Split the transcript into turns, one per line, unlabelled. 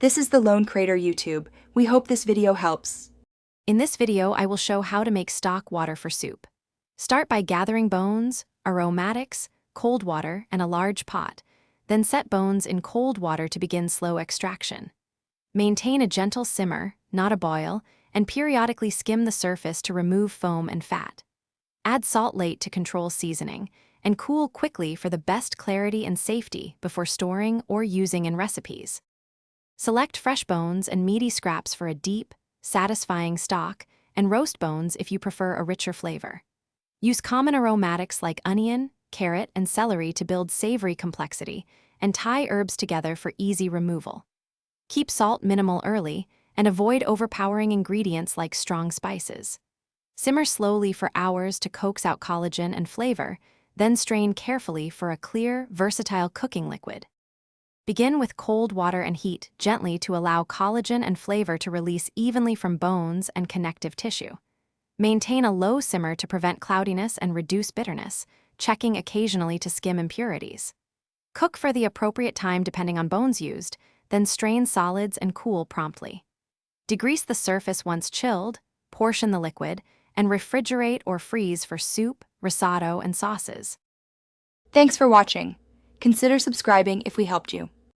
This is the Lone Crater YouTube. We hope this video helps.
In this video, I will show how to make stock water for soup. Start by gathering bones, aromatics, cold water, and a large pot. Then set bones in cold water to begin slow extraction. Maintain a gentle simmer, not a boil, and periodically skim the surface to remove foam and fat. Add salt late to control seasoning, and cool quickly for the best clarity and safety before storing or using in recipes. Select fresh bones and meaty scraps for a deep, satisfying stock, and roast bones if you prefer a richer flavor. Use common aromatics like onion, carrot, and celery to build savory complexity, and tie herbs together for easy removal. Keep salt minimal early, and avoid overpowering ingredients like strong spices. Simmer slowly for hours to coax out collagen and flavor, then strain carefully for a clear, versatile cooking liquid. Begin with cold water and heat gently to allow collagen and flavor to release evenly from bones and connective tissue. Maintain a low simmer to prevent cloudiness and reduce bitterness, checking occasionally to skim impurities. Cook for the appropriate time depending on bones used, then strain solids and cool promptly. Degrease the surface once chilled, portion the liquid, and refrigerate or freeze for soup, risotto, and sauces.
Thanks for watching. Consider subscribing if we helped you.